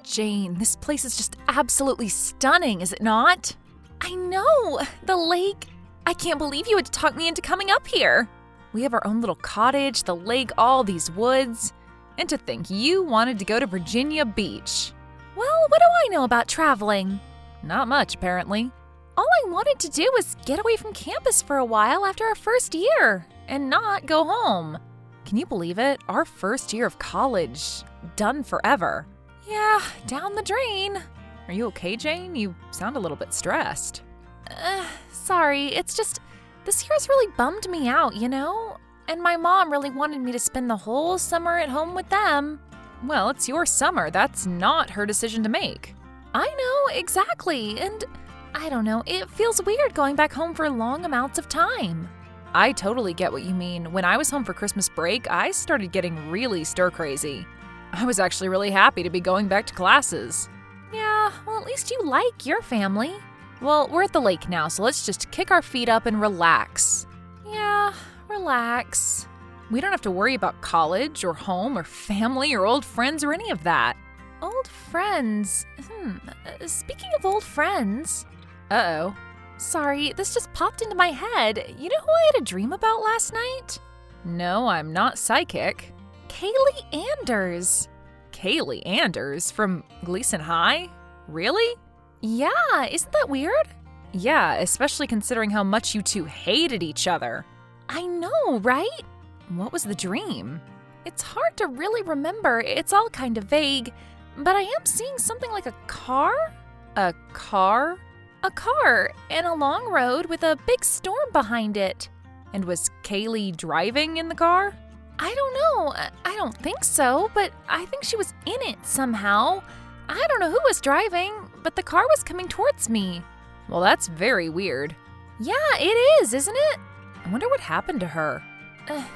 Jane, this place is just absolutely stunning, is it not? I know! The lake! I can't believe you had to talk me into coming up here. We have our own little cottage, the lake, all these woods. And to think you wanted to go to Virginia Beach. Well, what do I know about traveling? Not much, apparently. All I wanted to do was get away from campus for a while after our first year and not go home. Can you believe it? Our first year of college. Done forever. Yeah, down the drain. Are you okay, Jane? You sound a little bit stressed. Sorry, it's just, this year's really bummed me out, you know? And my mom really wanted me to spend the whole summer at home with them. Well, it's your summer. That's not her decision to make. I know, exactly. And I don't know, it feels weird going back home for long amounts of time. I totally get what you mean. When I was home for Christmas break, I started getting really stir-crazy. I was actually really happy to be going back to classes. Yeah, well, at least you like your family. Well, we're at the lake now, so let's just kick our feet up and relax. Yeah, relax. We don't have to worry about college or home or family or old friends or any of that. Old friends? Speaking of old friends. Uh-oh. Sorry, this just popped into my head. You know who I had a dream about last night? No, I'm not psychic. Kaylee Anders. Kaylee Anders from Gleason High? Really? Yeah, isn't that weird? Yeah, especially considering how much you two hated each other. I know, right? What was the dream? It's hard to really remember. It's all kind of vague. But I am seeing something like a car? A car? A car, and a long road with a big storm behind it. And was Kaylee driving in the car? I don't know. I don't think so, but I think she was in it somehow. I don't know who was driving, but the car was coming towards me. Well, that's very weird. Yeah, it is, isn't it? I wonder what happened to her.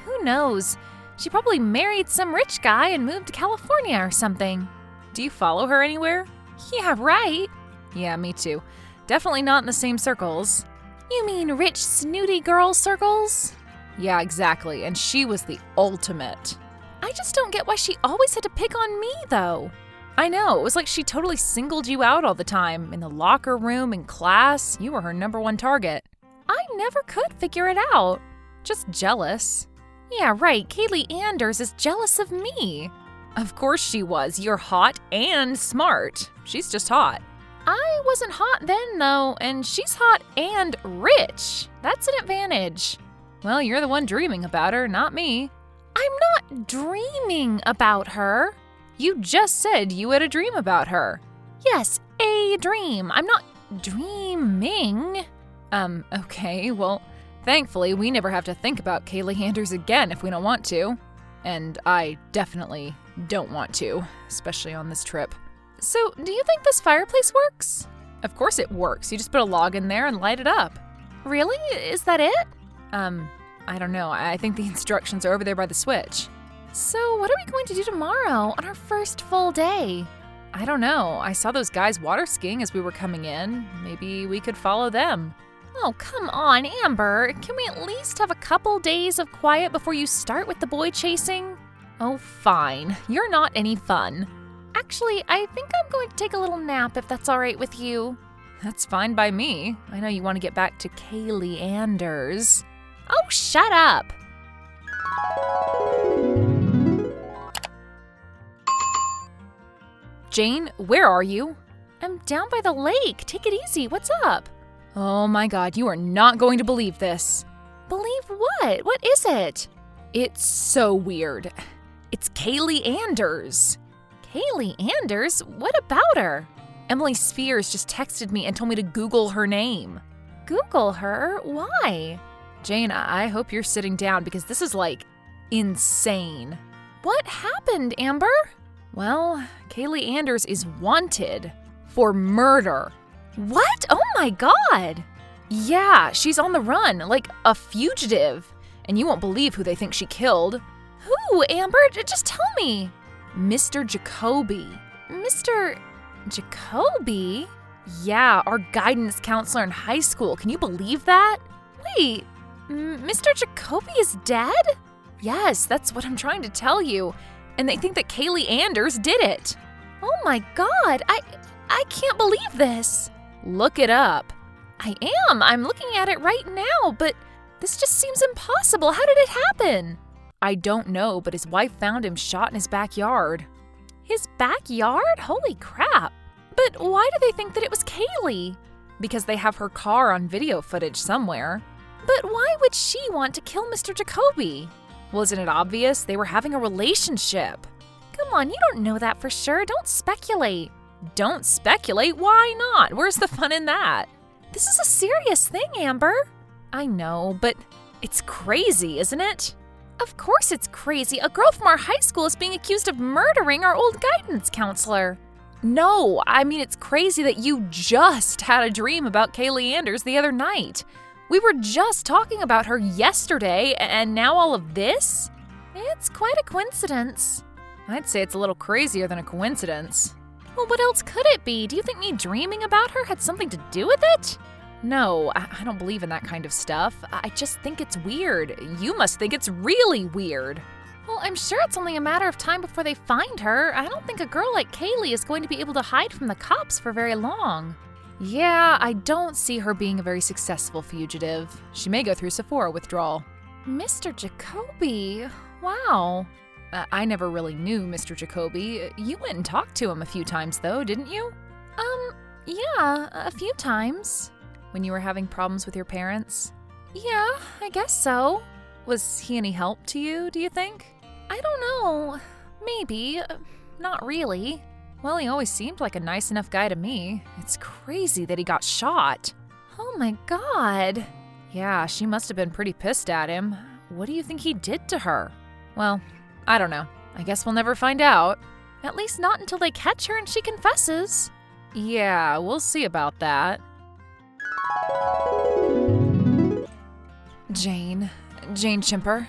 Who knows? She probably married some rich guy and moved to California or something. Do you follow her anywhere? Yeah, right. Yeah, me too. Definitely not in the same circles. You mean rich, snooty girl circles? Yeah, exactly, and she was the ultimate. I just don't get why she always had to pick on me, though. I know, it was like she totally singled you out all the time. In the locker room, in class, you were her #1 target. I never could figure it out. Just jealous. Yeah, right, Kaylee Anders is jealous of me. Of course she was. You're hot and smart. She's just hot. I wasn't hot then, though, and she's hot and rich. That's an advantage. Well, you're the one dreaming about her, not me. I'm not dreaming about her. You just said you had a dream about her. Yes, a dream. I'm not dreaming. Okay, well, thankfully we never have to think about Kaylee Anders again if we don't want to. And I definitely don't want to, especially on this trip. So, do you think this fireplace works? Of course it works. You just put a log in there and light it up. Really? Is that it? I don't know. I think the instructions are over there by the switch. So, what are we going to do tomorrow on our first full day? I don't know. I saw those guys water skiing as we were coming in. Maybe we could follow them. Oh, come on, Amber. Can we at least have a couple days of quiet before you start with the boy chasing? Oh, fine. You're not any fun. Actually, I think I'm going to take a little nap if that's all right with you. That's fine by me. I know you want to get back to Kaylee Anders. Oh, shut up. Jane, where are you? I'm down by the lake. Take it easy. What's up? Oh my God, you are not going to believe this. Believe what? What is it? It's so weird. It's Kaylee Anders. Kaylee Anders? What about her? Emily Spears just texted me and told me to Google her name. Google her? Why? Jane, I hope you're sitting down because this is like insane. What happened, Amber? Well, Kaylee Anders is wanted for murder. What? Oh my God! Yeah, she's on the run, like a fugitive. And you won't believe who they think she killed. Who, Amber? Just tell me. Mr. Jacoby. Mr. Jacoby? Yeah, our guidance counselor in high school. Can you believe that? Wait, Mr. Jacoby is dead? Yes, that's what I'm trying to tell you. And they think that Kaylee Anders did it. Oh my God, I can't believe this. Look it up. I am. I'm looking at it right now, but this just seems impossible. How did it happen? I don't know, but his wife found him shot in his backyard. His backyard? Holy crap. But why do they think that it was Kaylee? Because they have her car on video footage somewhere. But why would she want to kill Mr. Jacoby? Well, isn't it obvious? They were having a relationship. Come on, you don't know that for sure. Don't speculate. Don't speculate? Why not? Where's the fun in that? This is a serious thing, Amber. I know, but it's crazy, isn't it? Of course it's crazy. A girl from our high school is being accused of murdering our old guidance counselor. No, I mean it's crazy that you just had a dream about Kaylee Anders the other night. We were just talking about her yesterday, and now all of this? It's quite a coincidence. I'd say it's a little crazier than a coincidence. Well, what else could it be? Do you think me dreaming about her had something to do with it? No, I don't believe in that kind of stuff. I just think it's weird. You must think it's really weird. Well, I'm sure it's only a matter of time before they find her. I don't think a girl like Kaylee is going to be able to hide from the cops for very long. Yeah, I don't see her being a very successful fugitive. She may go through Sephora withdrawal. Mr. Jacoby, wow. I never really knew Mr. Jacoby. You went and talked to him a few times though, didn't you? Yeah, a few times. When you were having problems with your parents? Yeah, I guess so. Was he any help to you, do you think? I don't know. Maybe. Not really. Well, he always seemed like a nice enough guy to me. It's crazy that he got shot. Oh my God. Yeah, she must have been pretty pissed at him. What do you think he did to her? Well, I don't know. I guess we'll never find out. At least not until they catch her and she confesses. Yeah, we'll see about that. Jane Chimper.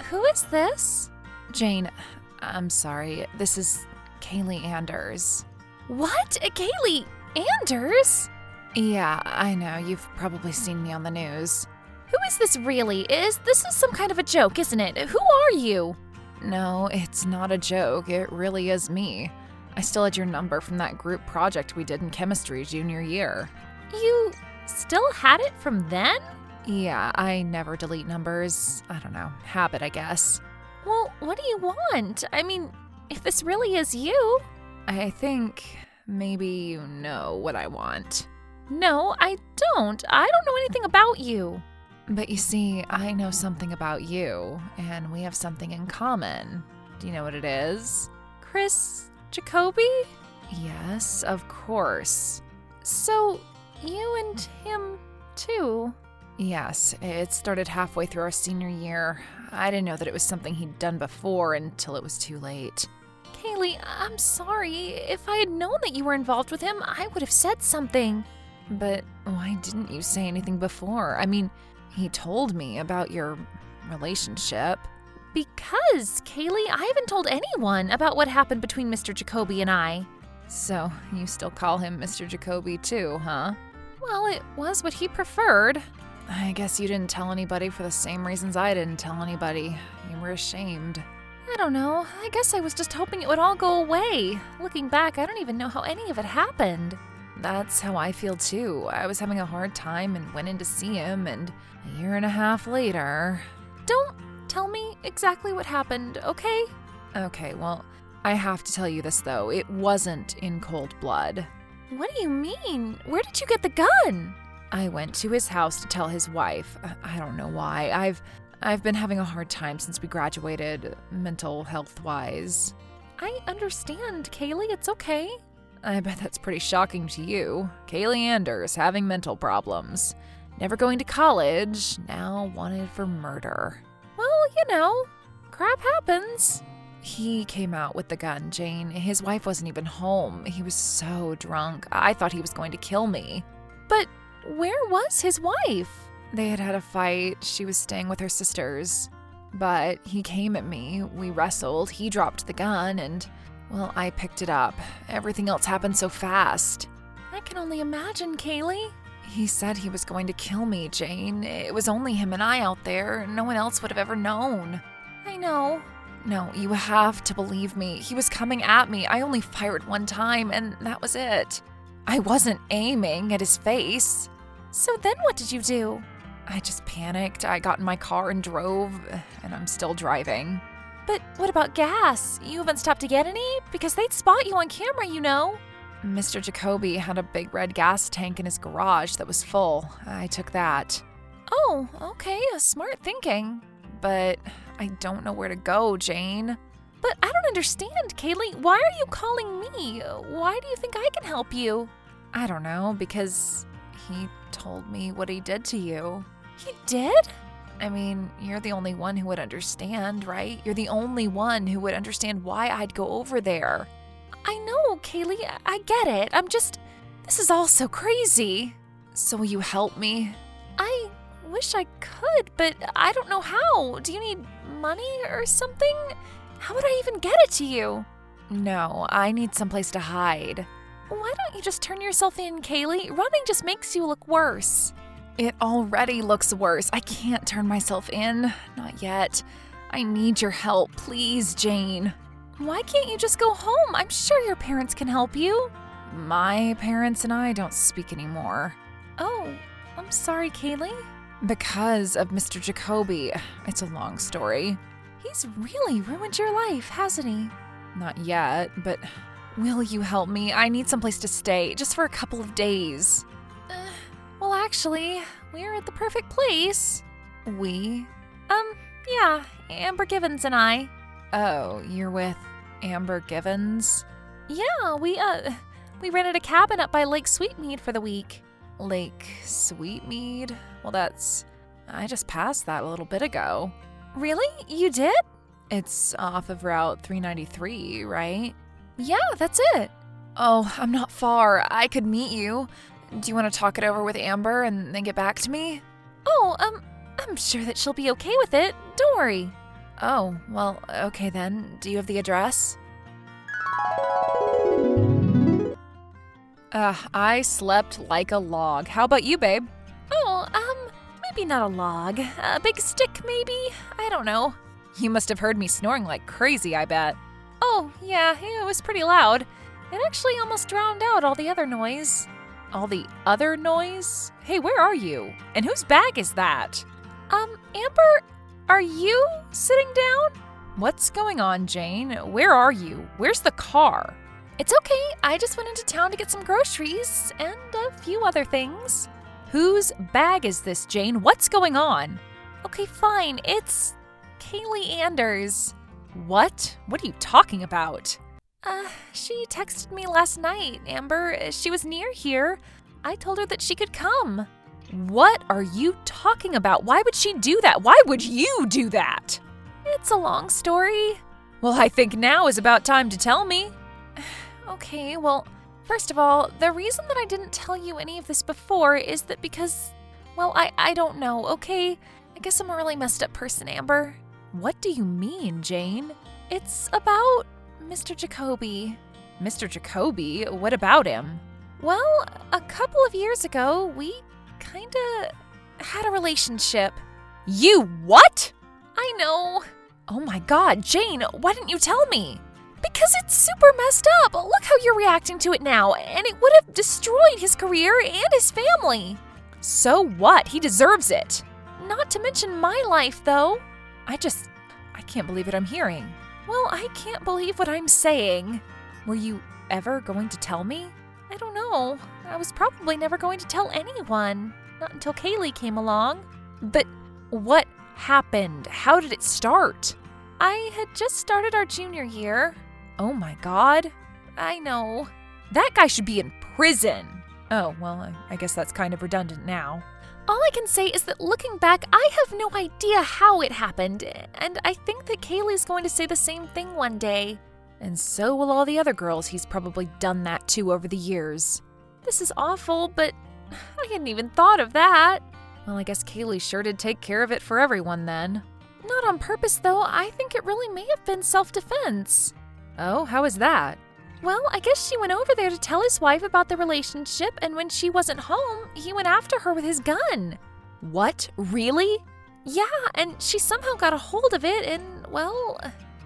Who is this? Jane, I'm sorry. This is Kaylee Anders. What? Kaylee Anders? Yeah, I know. You've probably seen me on the news. Who is this really? This is some kind of a joke, isn't it? Who are you? No, it's not a joke. It really is me. I still had your number from that group project we did in chemistry junior year. You still had it from then? Yeah, I never delete numbers. I don't know. Habit, I guess. Well, what do you want? I mean, if this really is you. I think maybe you know what I want. No, I don't. I don't know anything about you. But you see, I know something about you, and we have something in common. Do you know what it is? Chris Jacoby? Yes, of course. So, you and him, too? Yes, it started halfway through our senior year. I didn't know that it was something he'd done before until it was too late. Kaylee, I'm sorry. If I had known that you were involved with him, I would have said something. But why didn't you say anything before? I mean, he told me about your relationship. Because, Kaylee, I haven't told anyone about what happened between Mr. Jacoby and I. So, you still call him Mr. Jacoby too, huh? Well, it was what he preferred. I guess you didn't tell anybody for the same reasons I didn't tell anybody. You were ashamed. I don't know. I guess I was just hoping it would all go away. Looking back, I don't even know how any of it happened. That's how I feel too. I was having a hard time and went in to see him, and a year and a half later... Don't tell me exactly what happened, okay? Okay, well, I have to tell you this though. It wasn't in cold blood. What do you mean? Where did you get the gun? I went to his house to tell his wife. I don't know why. I've been having a hard time since we graduated, mental health-wise. I understand, Kaylee. It's okay. I bet that's pretty shocking to you. Kaylee Anders having mental problems. Never going to college, now wanted for murder. Well, you know, crap happens. He came out with the gun, Jane. His wife wasn't even home. He was so drunk. I thought he was going to kill me. But where was his wife? They had had a fight. She was staying with her sisters. But he came at me. We wrestled. He dropped the gun and, well, I picked it up. Everything else happened so fast. I can only imagine, Kaylee. He said he was going to kill me, Jane. It was only him and I out there. No one else would have ever known. I know. No, you have to believe me. He was coming at me. I only fired one time, and that was it. I wasn't aiming at his face. So then what did you do? I just panicked. I got in my car and drove, and I'm still driving. But what about gas? You haven't stopped to get any? Because they'd spot you on camera, you know. Mr. Jacoby had a big red gas tank in his garage that was full. I took that. Oh, okay, smart thinking. But I don't know where to go, Jane. But I don't understand, Kaylee. Why are you calling me? Why do you think I can help you? I don't know, because he told me what he did to you. He did? I mean, you're the only one who would understand, right? You're the only one who would understand why I'd go over there. I know, Kaylee. I get it. This is all so crazy. So will you help me? I wish I could, but I don't know how. Do you need money or something? How would I even get it to you? No, I need someplace to hide. Why don't you just turn yourself in, Kaylee? Running just makes you look worse. It already looks worse. I can't turn myself in. Not yet. I need your help, please, Jane. Why can't you just go home? I'm sure your parents can help you. My parents and I don't speak anymore. Oh, I'm sorry, Kaylee. Because of Mr. Jacoby. It's a long story. He's really ruined your life, hasn't he? Not yet, but will you help me? I need someplace to stay, just for a couple of days. Well, actually, we're at the perfect place. We? Yeah, Amber Givens and I. Oh, you're with Amber Givens? Yeah, we rented a cabin up by Lake Sweetmead for the week. Lake Sweetmead? Well, I just passed that a little bit ago. Really? You did? It's off of Route 393, right? Yeah, that's it. Oh, I'm not far. I could meet you. Do you want to talk it over with Amber and then get back to me? Oh, I'm sure that she'll be okay with it. Don't worry. Oh, well, okay then. Do you have the address? I slept like a log. How about you, babe? Oh, maybe not a log. A big stick, maybe? I don't know. You must have heard me snoring like crazy, I bet. Oh, yeah, it was pretty loud. It actually almost drowned out all the other noise. All the other noise? Hey, where are you? And whose bag is that? Amber, are you sitting down? What's going on, Jane? Where are you? Where's the car? It's okay. I just went into town to get some groceries and a few other things. Whose bag is this, Jane? What's going on? Okay, fine. It's Kaylee Anders. What? What are you talking about? She texted me last night, Amber. She was near here. I told her that she could come. What are you talking about? Why would she do that? Why would you do that? It's a long story. Well, I think now is about time to tell me. Okay, well, first of all, the reason that I didn't tell you any of this before is that because, well, I don't know, okay? I guess I'm a really messed up person, Amber. What do you mean, Jane? It's about Mr. Jacoby. Mr. Jacoby? What about him? Well, a couple of years ago, we kinda had a relationship. You what? I know. Oh my God, Jane, why didn't you tell me? Because it's super messed up. Look how you're reacting to it now, and it would have destroyed his career and his family. So what? He deserves it. Not to mention my life, though. I can't believe what I'm hearing. Well, I can't believe what I'm saying. Were you ever going to tell me? I don't know. I was probably never going to tell anyone. Not until Kaylee came along. But what happened? How did it start? I had just started our junior year. Oh my God. I know. That guy should be in prison. Oh, well, I guess that's kind of redundant now. All I can say is that looking back, I have no idea how it happened, and I think that Kaylee's going to say the same thing one day. And so will all the other girls he's probably done that to over the years. This is awful, but I hadn't even thought of that. Well, I guess Kaylee sure did take care of it for everyone then. Not on purpose, though. I think it really may have been self-defense. Oh, how is that? Well, I guess she went over there to tell his wife about the relationship, and when she wasn't home, he went after her with his gun. What? Really? Yeah, and she somehow got a hold of it, and, well,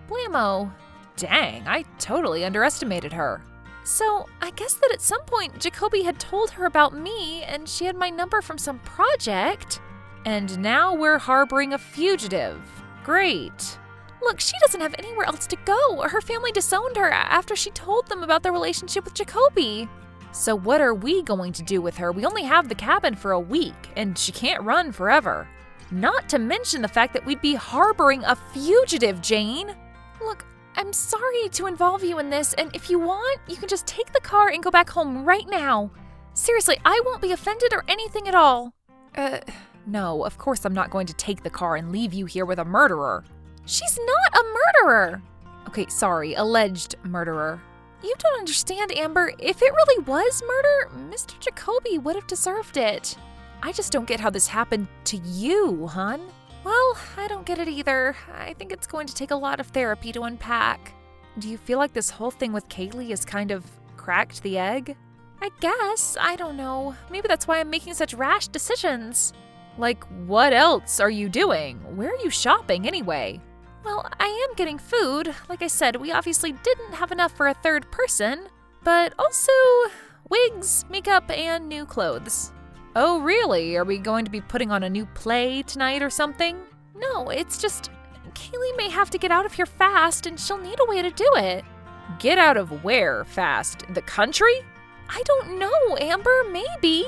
Blammo. Dang, I totally underestimated her. So, I guess that at some point, Jacoby had told her about me and she had my number from some project. And now we're harboring a fugitive. Great. Look, she doesn't have anywhere else to go. Her family disowned her after she told them about their relationship with Jacoby. So what are we going to do with her? We only have the cabin for a week, and she can't run forever. Not to mention the fact that we'd be harboring a fugitive, Jane. Look, I'm sorry to involve you in this, and if you want, you can just take the car and go back home right now. Seriously, I won't be offended or anything at all. No, of course I'm not going to take the car and leave you here with a murderer. She's not a murderer. Okay, sorry, alleged murderer. You don't understand, Amber. If it really was murder, Mr. Jacoby would have deserved it. I just don't get how this happened to you, hun. Well, I don't get it either. I think it's going to take a lot of therapy to unpack. Do you feel like this whole thing with Kaylee has kind of cracked the egg? I guess. I don't know. Maybe that's why I'm making such rash decisions. Like, what else are you doing? Where are you shopping anyway? Well, I am getting food. Like I said, we obviously didn't have enough for a third person, but also wigs, makeup, and new clothes. Oh, really? Are we going to be putting on a new play tonight or something? No, it's just Kaylee may have to get out of here fast, and she'll need a way to do it. Get out of where fast? The country? I don't know, Amber. Maybe.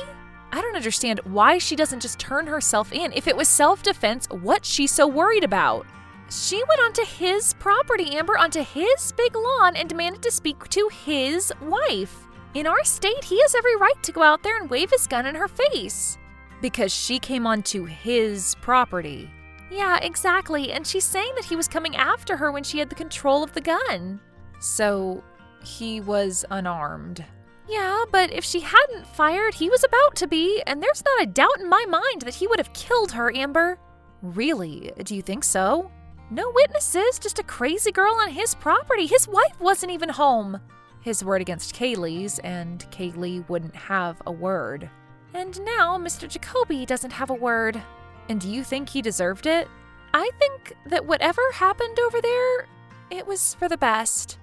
I don't understand why she doesn't just turn herself in. If it was self-defense, what's she so worried about? She went onto his property, Amber, onto his big lawn and demanded to speak to his wife. In our state, he has every right to go out there and wave his gun in her face. Because she came onto his property. Yeah, exactly. And she's saying that he was coming after her when she had the control of the gun. So, he was unarmed. Yeah, but if she hadn't fired, he was about to be, and there's not a doubt in my mind that he would have killed her, Amber. Really? Do you think so? No witnesses, just a crazy girl on his property. His wife wasn't even home. His word against Kaylee's, and Kaylee wouldn't have a word. And now Mr. Jacoby doesn't have a word. And do you think he deserved it? I think that whatever happened over there, it was for the best.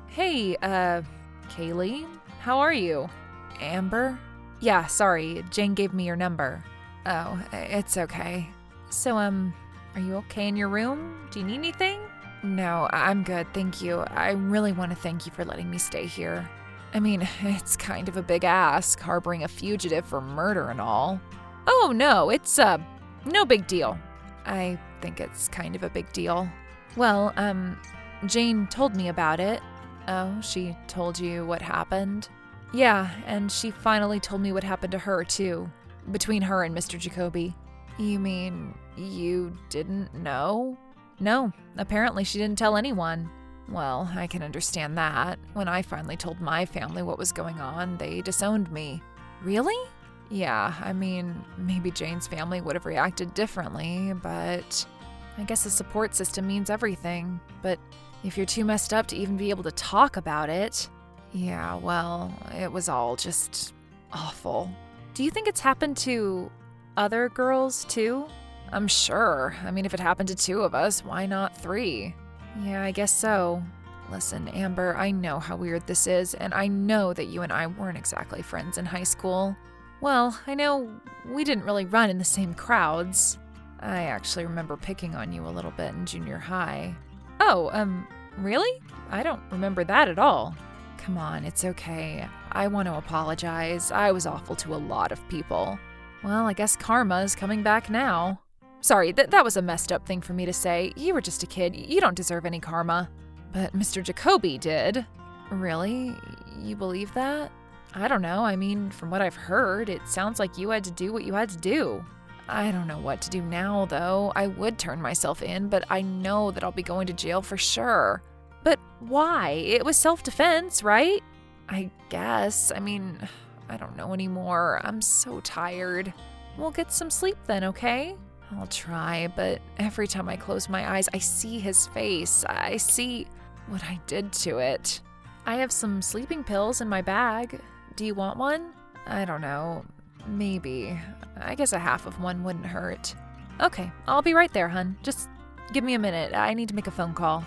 Hey, Kaylee, how are you? Amber? Yeah, sorry, Jane gave me your number. Oh, it's okay. So, are you okay in your room? Do you need anything? No, I'm good, thank you. I really want to thank you for letting me stay here. I mean, it's kind of a big ask, harboring a fugitive for murder and all. Oh, no, it's, no big deal. I think it's kind of a big deal. Well, Jane told me about it. Oh, she told you what happened? Yeah, and she finally told me what happened to her, too. Between her and Mr. Jacoby. You mean you didn't know? No, apparently she didn't tell anyone. Well, I can understand that. When I finally told my family what was going on, they disowned me. Really? Yeah, I mean, maybe Jane's family would have reacted differently, but I guess a support system means everything. But if you're too messed up to even be able to talk about it, yeah, well, it was all just awful. Do you think it's happened to other girls, too? I'm sure. I mean, if it happened to 2 of us, why not 3? Yeah, I guess so. Listen, Amber, I know how weird this is, and I know that you and I weren't exactly friends in high school. Well, I know we didn't really run in the same crowds. I actually remember picking on you a little bit in junior high. Oh, really? I don't remember that at all. Come on, it's okay. I want to apologize. I was awful to a lot of people. Well, I guess karma's coming back now. Sorry, that was a messed up thing for me to say. You were just a kid. You don't deserve any karma. But Mr. Jacoby did. Really? You believe that? I don't know. I mean, from what I've heard, it sounds like you had to do what you had to do. I don't know what to do now, though. I would turn myself in, but I know that I'll be going to jail for sure. But why? It was self-defense, right? I guess. I mean, I don't know anymore. I'm so tired. We'll get some sleep then, okay? I'll try, but every time I close my eyes, I see his face. I see what I did to it. I have some sleeping pills in my bag. Do you want one? I don't know. Maybe. I guess a half of one wouldn't hurt. Okay, I'll be right there, hun. Just give me a minute. I need to make a phone call.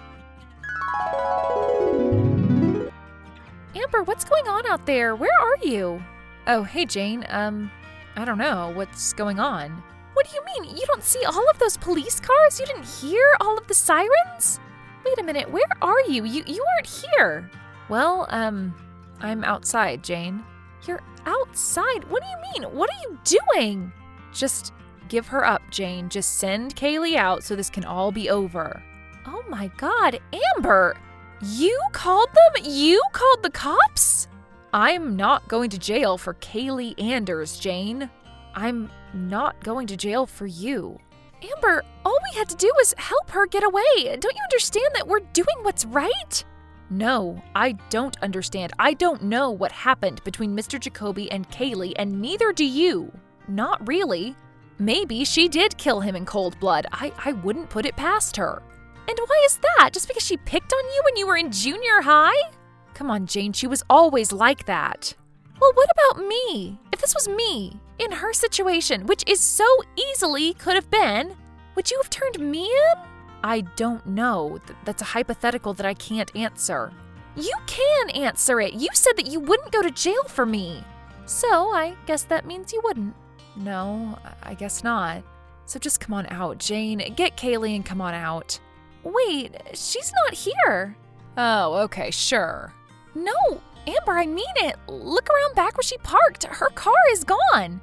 Amber, what's going on out there? Where are you? Oh, hey, Jane. I don't know. What's going on? What do you mean? You don't see all of those police cars? You didn't hear all of the sirens? Wait a minute, where are you? You aren't here. Well, I'm outside, Jane. You're outside? What do you mean? What are you doing? Just give her up, Jane. Just send Kaylee out so this can all be over. Oh my God, Amber! You called them? You called the cops? I'm not going to jail for Kaylee Anders, Jane. I'm not going to jail for you. Amber, all we had to do was help her get away. Don't you understand that we're doing what's right? No, I don't understand. I don't know what happened between Mr. Jacoby and Kaylee, and neither do you. Not really. Maybe she did kill him in cold blood. I wouldn't put it past her. And why is that? Just because she picked on you when you were in junior high? Come on, Jane, she was always like that. Well, what about me? If this was me, in her situation, which is so easily could have been, would you have turned me in? I don't know. That's a hypothetical that I can't answer. You can answer it. You said that you wouldn't go to jail for me. So I guess that means you wouldn't. No, I guess not. So just come on out, Jane. Get Kaylee and come on out. Wait, she's not here. Oh, okay, sure. No, Amber, I mean it. Look around back where she parked. Her car is gone.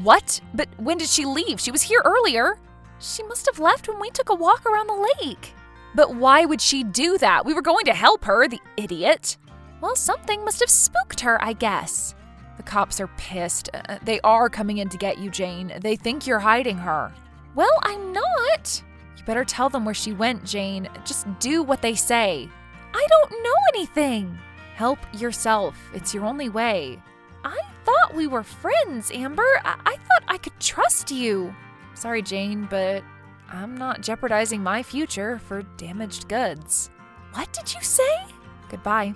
What? But when did she leave? She was here earlier. She must have left when we took a walk around the lake. But why would she do that? We were going to help her, the idiot. Well, something must have spooked her, I guess. The cops are pissed. They are coming in to get you, Jane. They think you're hiding her. Well, I'm not. You better tell them where she went, Jane. Just do what they say. I don't know anything. Help yourself. It's your only way. I thought we were friends, Amber. I thought I could trust you. Sorry, Jane, but I'm not jeopardizing my future for damaged goods. What did you say? Goodbye.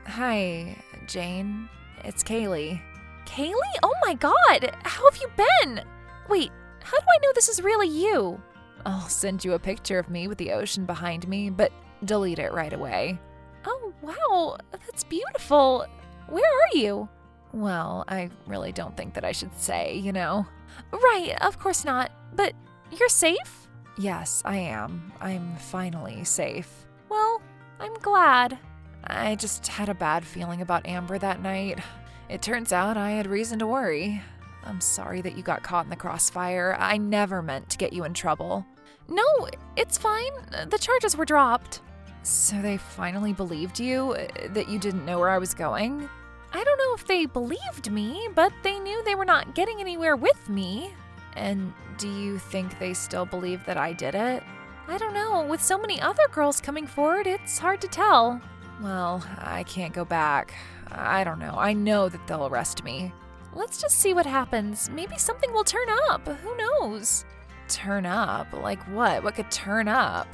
Hi, Jane. It's Kaylee. Kaylee? Oh my God! How have you been? Wait, how do I know this is really you? I'll send you a picture of me with the ocean behind me, but delete it right away. Oh, wow. That's beautiful. Where are you? Well, I really don't think that I should say, you know. Right, of course not. But you're safe? Yes, I am. I'm finally safe. Well, I'm glad. I just had a bad feeling about Amber that night. It turns out I had reason to worry. I'm sorry that you got caught in the crossfire. I never meant to get you in trouble. No, it's fine. The charges were dropped. So they finally believed you? That you didn't know where I was going? I don't know if they believed me, but they knew they were not getting anywhere with me. And do you think they still believe that I did it? I don't know. With so many other girls coming forward, it's hard to tell. Well, I can't go back. I don't know. I know that they'll arrest me. Let's just see what happens. Maybe something will turn up. Who knows? Turn up? Like what? What could turn up?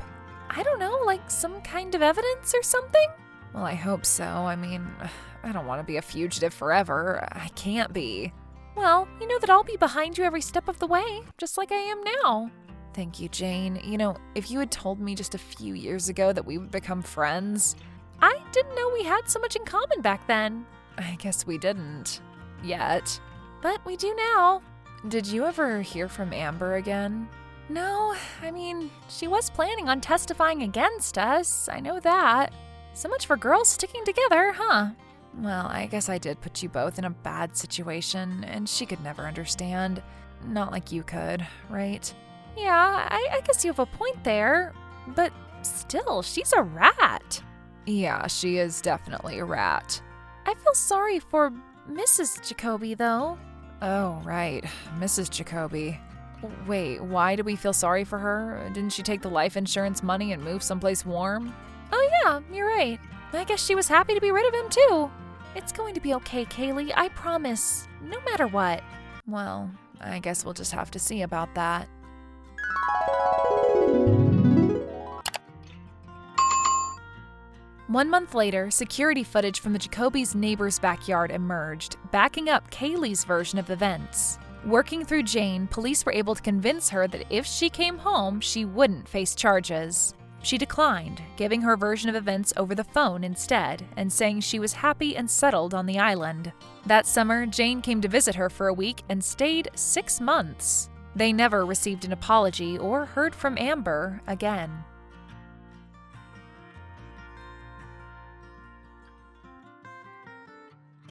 I don't know, like some kind of evidence or something? Well, I hope so. I mean, I don't want to be a fugitive forever. I can't be. Well, you know that I'll be behind you every step of the way, just like I am now. Thank you, Jane. You know, if you had told me just a few years ago that we would become friends... I didn't know we had so much in common back then. I guess we didn't. Yet. But we do now. Did you ever hear from Amber again? No, I mean, she was planning on testifying against us. I know that. So much for girls sticking together, huh? Well, I guess I did put you both in a bad situation, and she could never understand. Not like you could, right? Yeah, I guess you have a point there. But still, she's a rat. Yeah, she is definitely a rat. I feel sorry for Mrs. Jacoby, though. Oh, right. Mrs. Jacoby. Wait, why do we feel sorry for her? Didn't she take the life insurance money and move someplace warm? Oh yeah, you're right. I guess she was happy to be rid of him, too. It's going to be okay, Kaylee, I promise. No matter what. Well, I guess we'll just have to see about that. 1 month later, security footage from the Jacobys' neighbor's backyard emerged, backing up Kaylee's version of events. Working through Jane, police were able to convince her that if she came home, she wouldn't face charges. She declined, giving her version of events over the phone instead, and saying she was happy and settled on the island. That summer, Jane came to visit her for a week and stayed 6 months. They never received an apology or heard from Amber again.